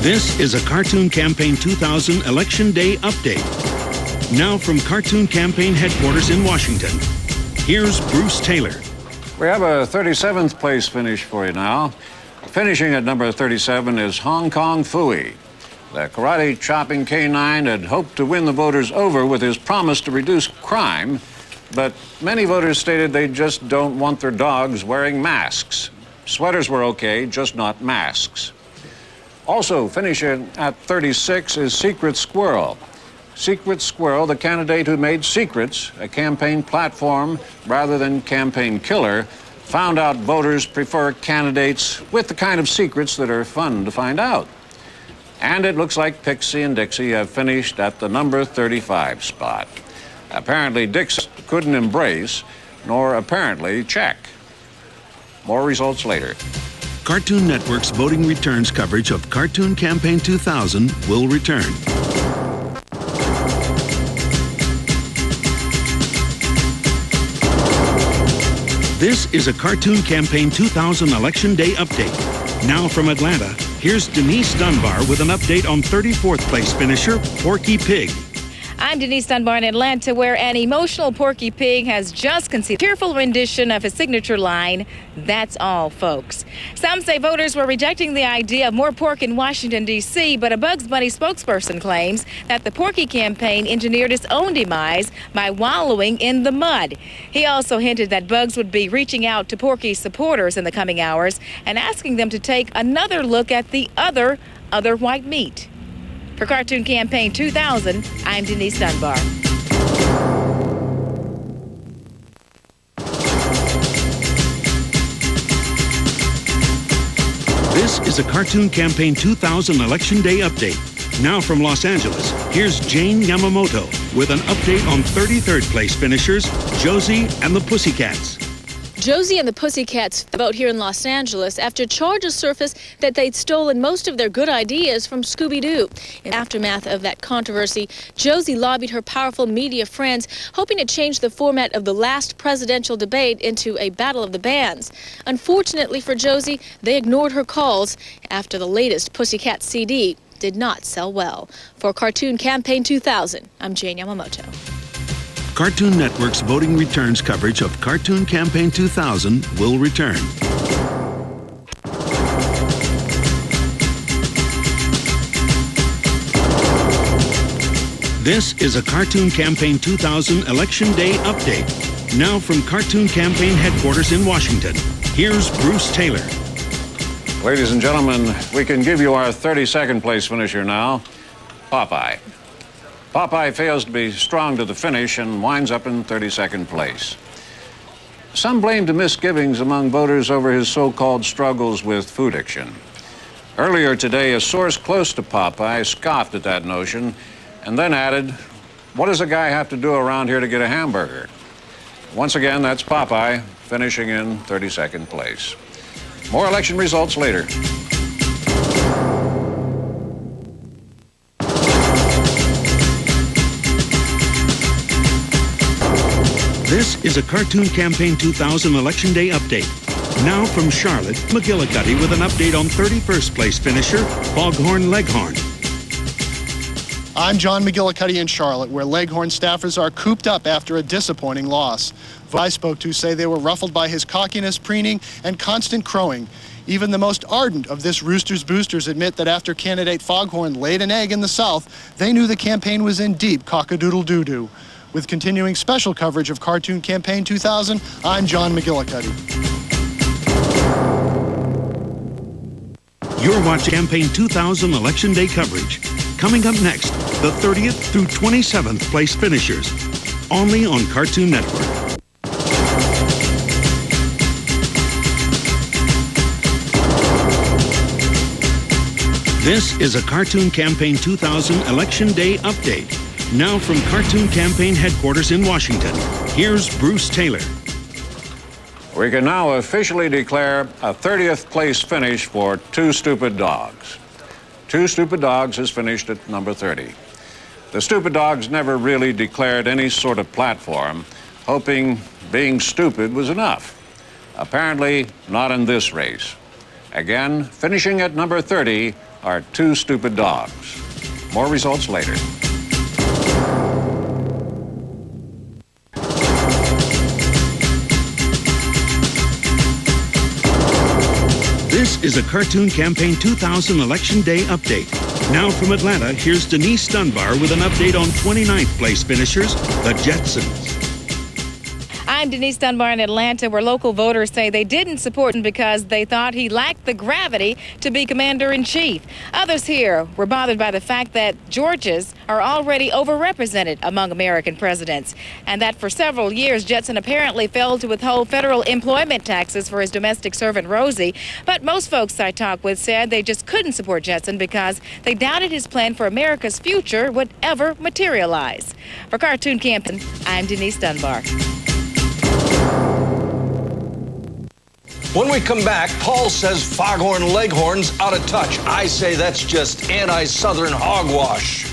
This is a Cartoon Campaign 2000 Election Day update. Now from Cartoon Campaign headquarters in Washington, here's Bruce Taylor. We have a 37th place finish for you now. Finishing at number 37 is Hong Kong Phooey. The karate chopping canine had hoped to win the voters over with his promise to reduce crime, but many voters stated they just don't want their dogs wearing masks. Sweaters were okay, just not masks. Also finishing at 36 is Secret Squirrel. Secret Squirrel, the candidate who made Secrets a campaign platform rather than campaign killer, found out voters prefer candidates with the kind of secrets that are fun to find out. And it looks like Pixie and Dixie have finished at the number 35 spot. Apparently Dix couldn't embrace, nor apparently check. More results later. Cartoon Network's voting returns coverage of Cartoon Campaign 2000 will return. This is a Cartoon Campaign 2000 Election Day update. Now from Atlanta, here's Denise Dunbar with an update on 34th place finisher Porky Pig. I'm Denise Dunbar in Atlanta, where an emotional Porky Pig has just conceived a tearful rendition of his signature line, "That's all, folks." Some say voters were rejecting the idea of more pork in Washington, D.C., but a Bugs Bunny spokesperson claims that the Porky campaign engineered its own demise by wallowing in the mud. He also hinted that Bugs would be reaching out to Porky's supporters in the coming hours and asking them to take another look at the other white meat. For Cartoon Campaign 2000, I'm Denise Dunbar. This is a Cartoon Campaign 2000 Election Day update. Now from Los Angeles, here's Jane Yamamoto with an update on 33rd place finishers Josie and the Pussycats. Josie and the Pussycats vote here in Los Angeles after charges surfaced that they'd stolen most of their good ideas from Scooby-Doo. In aftermath of that controversy, Josie lobbied her powerful media friends, hoping to change the format of the last presidential debate into a battle of the bands. Unfortunately for Josie, they ignored her calls after the latest Pussycat CD did not sell well. For Cartoon Campaign 2000, I'm Jane Yamamoto. Cartoon Network's voting returns coverage of Cartoon Campaign 2000 will return. This is a Cartoon Campaign 2000 Election Day update. Now from Cartoon Campaign headquarters in Washington, here's Bruce Taylor. Ladies and gentlemen, we can give you our 32nd place finisher now, Popeye. Popeye fails to be strong to the finish and winds up in 32nd place. Some blamed the misgivings among voters over his so-called struggles with food addiction. Earlier today, a source close to Popeye scoffed at that notion and then added, "What does a guy have to do around here to get a hamburger?" Once again, that's Popeye finishing in 32nd place. More election results later. This is a Cartoon Campaign 2000 Election Day update. Now from Charlotte, McGillicuddy with an update on 31st place finisher Foghorn Leghorn. I'm John McGillicuddy in Charlotte, where Leghorn staffers are cooped up after a disappointing loss. I spoke to say they were ruffled by his cockiness, preening, and constant crowing. Even the most ardent of this rooster's boosters admit that after candidate Foghorn laid an egg in the South, they knew the campaign was in deep cock-a-doodle-doo-doo. With continuing special coverage of Cartoon Campaign 2000, I'm John McGillicuddy. You're watching Campaign 2000 Election Day coverage. Coming up next, the 30th through 27th place finishers, only on Cartoon Network. This is a Cartoon Campaign 2000 Election Day update. Now from Cartoon Campaign headquarters in Washington, here's Bruce Taylor. We can now officially declare a 30th place finish for Two Stupid Dogs. Two Stupid Dogs has finished at number 30. The Stupid Dogs never really declared any sort of platform, hoping being stupid was enough. Apparently not in this race. Again, finishing at number 30, are two stupid dogs. More results later. This is a Cartoon Campaign 2000 Election Day update. Now from Atlanta, here's Denise Dunbar with an update on 29th place finishers, the Jetsons. I'm Denise Dunbar in Atlanta, where local voters say they didn't support him because they thought he lacked the gravity to be commander-in-chief. Others here were bothered by the fact that Georges are already overrepresented among American presidents, and that for several years Jetson apparently failed to withhold federal employment taxes for his domestic servant Rosie. But most folks I talked with said they just couldn't support Jetson because they doubted his plan for America's future would ever materialize. For Cartoon Campaign, I'm Denise Dunbar. When we come back, Paul says Foghorn Leghorn's out of touch. I say that's just anti-Southern hogwash.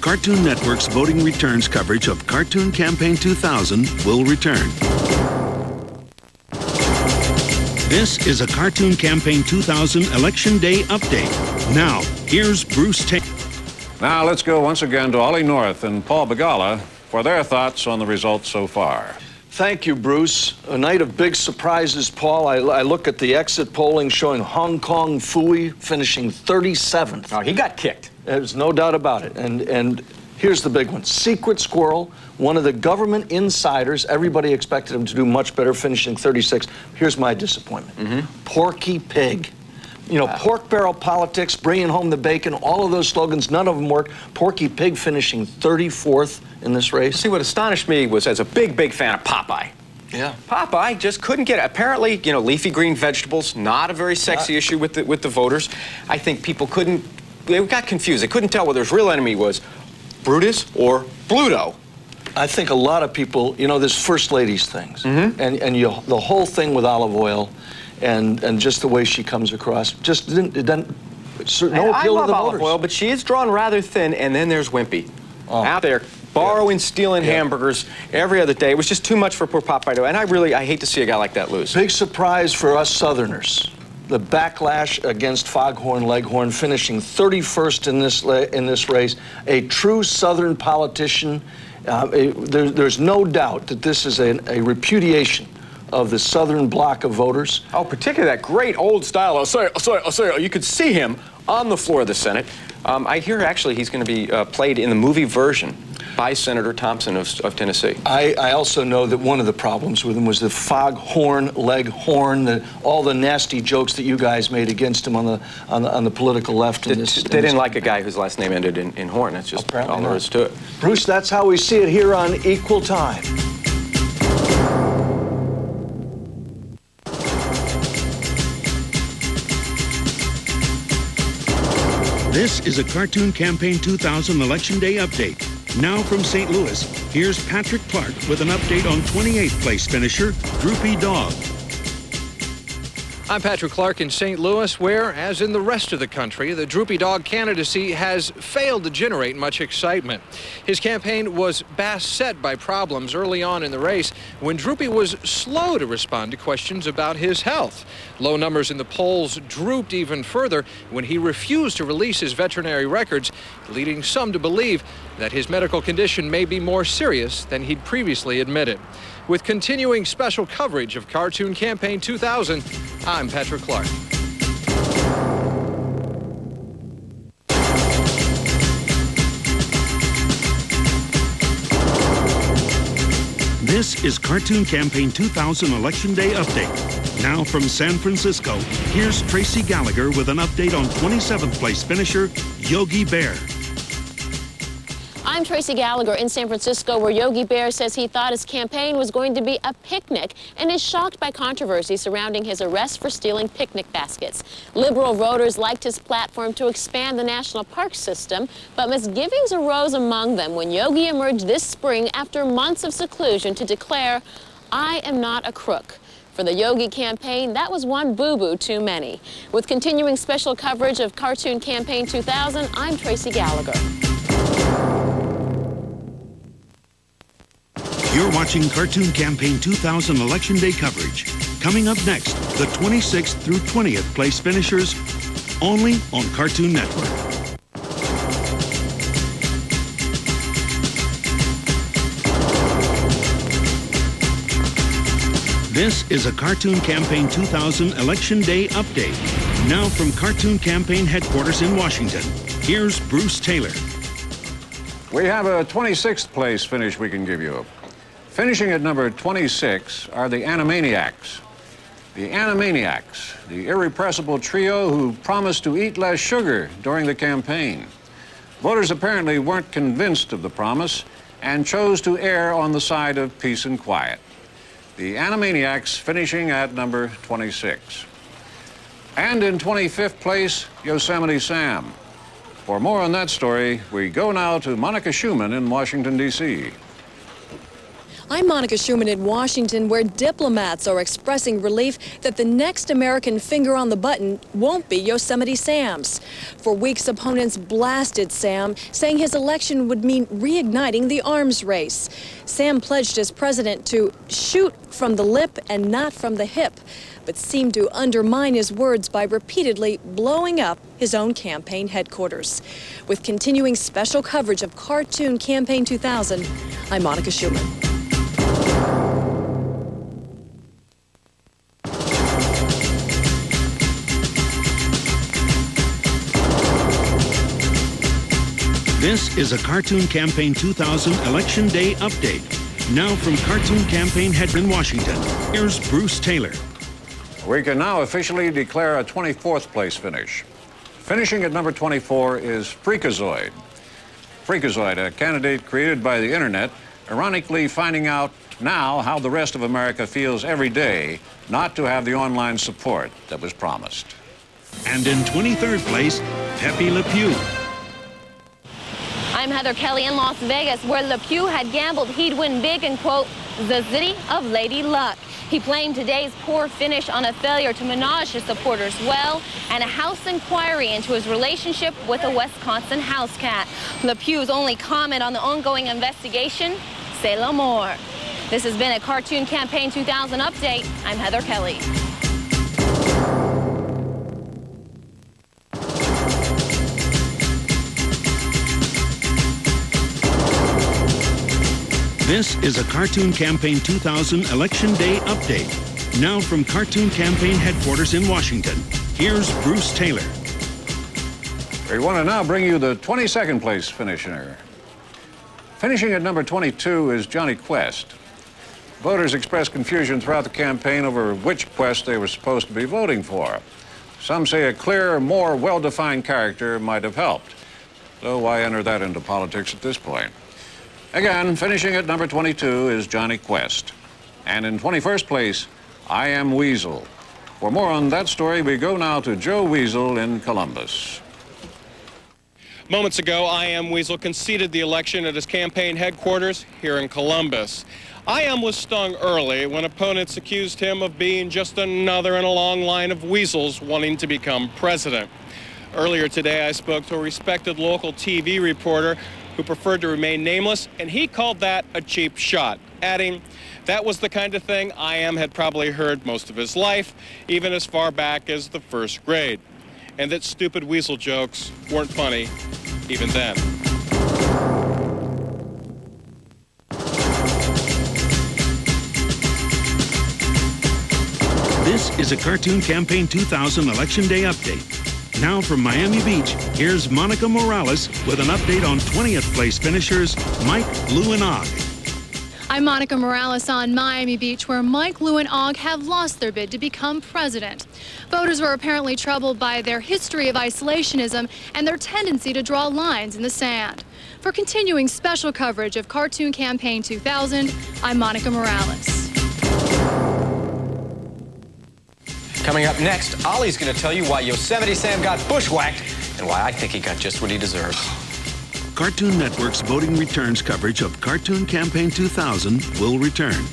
Cartoon Network's voting returns coverage of Cartoon Campaign 2000 will return. This is a Cartoon Campaign 2000 Election Day update. Now, here's Bruce Tate. Now let's go once again to Ollie North and Paul Begala for their thoughts on the results so far. Thank you, Bruce. A night of big surprises, Paul. I look at the exit polling showing Hong Kong Phooey finishing 37th. Oh, he got kicked. There's no doubt about it. And here's the big one. Secret Squirrel, one of the government insiders. Everybody expected him to do much better, finishing 36th. Here's my disappointment. Porky Pig. You know, pork barrel politics, bringing home the bacon, all of those slogans, none of them work. Porky Pig finishing 34th in this race. See, what astonished me was, as a big fan of Popeye. Yeah. Popeye just couldn't get it. Apparently, you know, leafy green vegetables, not a very sexy issue with the voters. I think people they got confused. They couldn't tell whether his real enemy was Brutus or Bluto. I think a lot of people, you know, there's first ladies things. And the whole thing with olive oil and just the way she comes across, just no appeal to the voters. I love olive oil, but she is drawn rather thin, and then there's Wimpy. Out there borrowing, stealing hamburgers every other day. It was just too much for poor Popeye, and I hate to see a guy like that lose. Big surprise for us Southerners. The backlash against Foghorn Leghorn, finishing 31st in this race. A true Southern politician. There's no doubt that this is a repudiation of the Southern bloc of voters. Oh, particularly that great old style. I'll say, you could see him on the floor of the Senate. I hear actually he's going to be played in the movie version by Senator Thompson of Tennessee. I also know that one of the problems with him was the Foghorn Leghorn, all the nasty jokes that you guys made against him on the political left. They didn't like a guy whose last name ended in Horn. That's just all there is to it. Bruce, that's how we see it here on Equal Time. This is a Cartoon Campaign 2000 Election Day update. Now from St. Louis, here's Patrick Clark with an update on 28th place finisher, Droopy Dog. I'm Patrick Clark in St. Louis, where, as in the rest of the country, the Droopy Dog candidacy has failed to generate much excitement. His campaign was beset by problems early on in the race when Droopy was slow to respond to questions about his health. Low numbers in the polls drooped even further when he refused to release his veterinary records, leading some to believe that his medical condition may be more serious than he'd previously admitted. With continuing special coverage of Cartoon Campaign 2000, I'm Patrick Clark. This is Cartoon Campaign 2000 Election Day update. Now from San Francisco, here's Tracy Gallagher with an update on 27th place finisher, Yogi Bear. I'm Tracy Gallagher in San Francisco, where Yogi Bear says he thought his campaign was going to be a picnic and is shocked by controversy surrounding his arrest for stealing picnic baskets. Liberal voters liked his platform to expand the national park system, but misgivings arose among them when Yogi emerged this spring after months of seclusion to declare, "I am not a crook." For the Yogi campaign, that was one boo-boo too many. With continuing special coverage of Cartoon Campaign 2000, I'm Tracy Gallagher. You're watching Cartoon Campaign 2000 Election Day coverage. Coming up next, the 26th through 20th place finishers, only on Cartoon Network. This is a Cartoon Campaign 2000 Election Day update. Now from Cartoon Campaign headquarters in Washington, here's Bruce Taylor. We have a 26th place finish we can give you. Finishing at number 26 are the Animaniacs. The Animaniacs, the irrepressible trio who promised to eat less sugar during the campaign. Voters apparently weren't convinced of the promise and chose to err on the side of peace and quiet. The Animaniacs finishing at number 26. And in 25th place, Yosemite Sam. For more on that story, we go now to Monica Schumann in Washington, D.C. I'm Monica Schumann in Washington, where diplomats are expressing relief that the next American finger on the button won't be Yosemite Sam's. For weeks, opponents blasted Sam, saying his election would mean reigniting the arms race. Sam pledged as president to shoot from the lip and not from the hip, but seemed to undermine his words by repeatedly blowing up his own campaign headquarters. With continuing special coverage of Cartoon Campaign 2000, I'm Monica Schumann. This is a Cartoon Campaign 2000 Election Day update. Now from Cartoon Campaign head in Washington, here's Bruce Taylor. We can now officially declare a 24th place finish. Finishing at number 24 is Freakazoid. Freakazoid, a candidate created by the internet, ironically finding out now how the rest of America feels every day not to have the online support that was promised. And in 23rd place, Pepe Le Pew. I'm Heather Kelly in Las Vegas, where Le Pew had gambled he'd win big in, quote, the city of Lady Luck. He blamed today's poor finish on a failure to menage his supporters well and a House inquiry into his relationship with a Wisconsin house cat. Le Pew's only comment on the ongoing investigation, c'est l'amour. This has been a Cartoon Campaign 2000 update. I'm Heather Kelly. This is a Cartoon Campaign 2000 Election Day update. Now from Cartoon Campaign headquarters in Washington, here's Bruce Taylor. We want to now bring you the 22nd place finisher. Finishing at number 22 is Johnny Quest. Voters expressed confusion throughout the campaign over which Quest they were supposed to be voting for. Some say a clearer, more well-defined character might have helped. So why enter that into politics at this point? Again, finishing at number 22 is Johnny Quest. And in 21st place, I Am Weasel. For more on that story, we go now to Joe Weasel in Columbus. Moments ago, I Am Weasel conceded the election at his campaign headquarters here in Columbus. I Am was stung early when opponents accused him of being just another in a long line of weasels wanting to become president. Earlier today, I spoke to a respected local TV reporter who preferred to remain nameless, and he called that a cheap shot, adding that was the kind of thing I Am had probably heard most of his life, even as far back as the first grade, and that stupid weasel jokes weren't funny even then. This is a Cartoon Campaign 2000 Election Day update. Now from Miami Beach, here's Monica Morales with an update on 20th place finishers Mike, Lou, and Og. I'm Monica Morales on Miami Beach, where Mike, Lou, and Og have lost their bid to become president. Voters were apparently troubled by their history of isolationism and their tendency to draw lines in the sand. For continuing special coverage of Cartoon Campaign 2000, I'm Monica Morales. Coming up next, Ollie's going to tell you why Yosemite Sam got bushwhacked and why I think he got just what he deserves. Cartoon Network's voting returns coverage of Cartoon Campaign 2000 will return.